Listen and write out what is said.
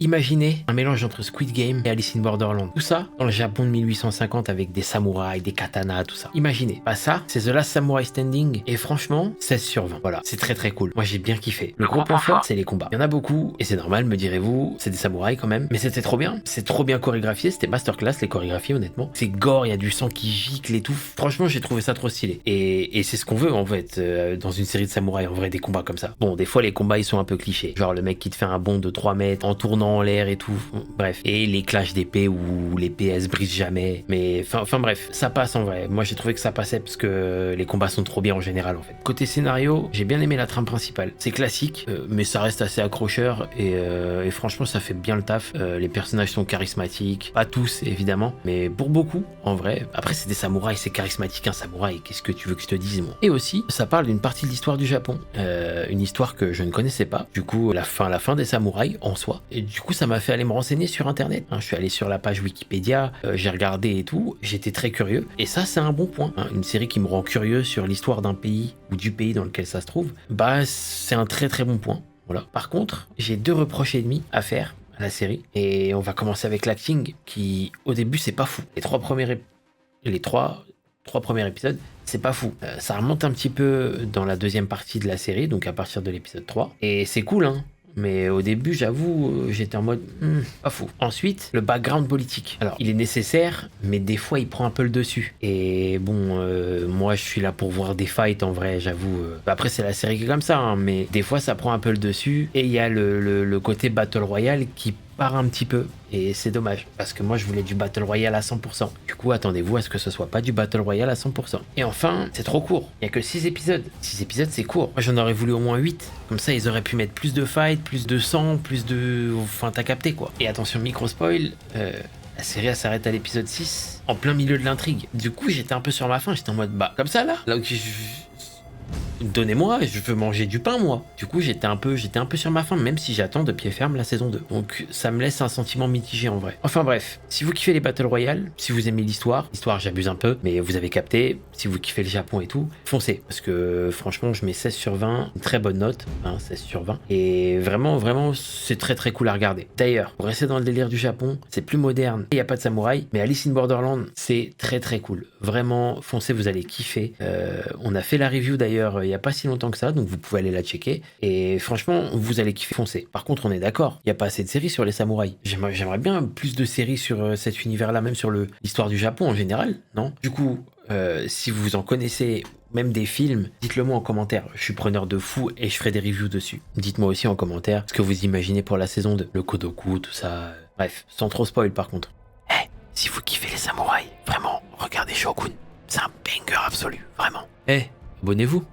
Imaginez un mélange entre Squid Game et Alice in Borderland. Tout ça dans le Japon de 1850 avec des samouraïs, des katanas, tout ça. Imaginez. Bah ça, c'est The Last Samurai Standing et franchement, 16 sur 20. Voilà, c'est très très cool. Moi j'ai bien kiffé. Le gros point fort, c'est les combats. Il y en a beaucoup et c'est normal, me direz-vous, c'est des samouraïs quand même. Mais c'était trop bien. C'est trop bien chorégraphié. C'était masterclass les chorégraphies honnêtement. C'est gore, il y a du sang qui gicle et tout. Franchement, j'ai trouvé ça trop stylé. Et c'est ce qu'on veut en fait dans une série de samouraïs, en vrai, des combats comme ça. Bon, des fois les combats ils sont un peu clichés. Genre le mec qui te fait un bond de 3 mètres en tournant en l'air et tout. Bref. Et les clashs d'épée où l'épée elle se brise jamais. Mais enfin bref, ça passe en vrai. Moi j'ai trouvé que ça passait parce que les combats sont trop bien en général en fait. Côté scénario, j'ai bien aimé la trame principale. C'est classique, mais ça reste assez accrocheur et franchement ça fait bien le taf. Les personnages sont charismatiques. Pas tous évidemment, mais pour beaucoup en vrai. Après c'est des samouraïs, c'est charismatique un samouraï. Qu'est-ce que tu veux que je te dise moi? Et aussi, ça parle d'une partie de l'histoire du Japon. Une histoire que je ne connaissais pas. Du coup, la fin des samouraïs en soi. Et du coup, ça m'a fait aller me renseigner sur internet. Je suis allé sur la page Wikipédia, j'ai regardé et tout. J'étais très curieux. Et ça, c'est un bon point. Une série qui me rend curieux sur l'histoire d'un pays ou du pays dans lequel ça se trouve. Bah, c'est un très très bon point. Voilà. Par contre, j'ai 2 reproches et demi à faire à la série. Et on va commencer avec l'acting qui, au début, c'est pas fou. Les trois premiers épisodes, c'est pas fou. Ça remonte un petit peu dans la deuxième partie de la série, donc à partir de l'épisode 3. Et c'est cool, hein. Mais au début, j'avoue, j'étais en mode pas fou. Ensuite, le background politique. Alors, il est nécessaire, mais des fois, il prend un peu le dessus. Et bon, moi, je suis là pour voir des fights, en vrai, j'avoue. Après, c'est la série qui est comme ça, hein, mais des fois, ça prend un peu le dessus. Et il y a le côté Battle Royale qui part un petit peu. Et c'est dommage, parce que moi, je voulais du Battle Royale à 100%. Du coup, attendez-vous à ce que ce soit pas du Battle Royale à 100%. Et enfin, c'est trop court. Il y a que 6 épisodes. 6 épisodes, c'est court. Moi, j'en aurais voulu au moins 8. Comme ça, ils auraient pu mettre plus de fights, plus de sang, plus de... Enfin, t'as capté, quoi. Et attention, micro-spoil, la série, elle s'arrête à l'épisode 6, en plein milieu de l'intrigue. Du coup, j'étais un peu sur ma faim. J'étais en mode, bah, comme ça, là où donnez-moi, je veux manger du pain moi. Du coup j'étais un peu sur ma faim, même si j'attends de pied ferme la saison 2. Donc ça me laisse un sentiment mitigé en vrai. Enfin bref, si vous kiffez les Battle Royale, si vous aimez l'histoire j'abuse un peu, mais vous avez capté, si vous kiffez le Japon et tout, foncez. Parce que franchement je mets 16 sur 20, une très bonne note, 16 sur 20. Et vraiment c'est très très cool à regarder. D'ailleurs, pour rester dans le délire du Japon, c'est plus moderne, il n'y a pas de samouraï, mais Alice in Borderland, c'est très très cool. Vraiment, foncez, vous allez kiffer. On a fait la review d'ailleurs il n'y a pas si longtemps que ça, donc vous pouvez aller la checker. Et franchement, vous allez kiffer, foncer. Par contre, on est d'accord, il n'y a pas assez de séries sur les samouraïs. J'aimerais bien plus de séries sur cet univers-là, même sur l'histoire du Japon en général, non? Du coup, si vous en connaissez, même des films, dites-le moi en commentaire. Je suis preneur de fou et je ferai des reviews dessus. Dites-moi aussi en commentaire ce que vous imaginez pour la saison 2. Le Kodoku, tout ça. Bref, sans trop spoil par contre. Si vous kiffez les samouraïs, vraiment, regardez Shogun. C'est un banger absolu, vraiment. Abonnez-vous.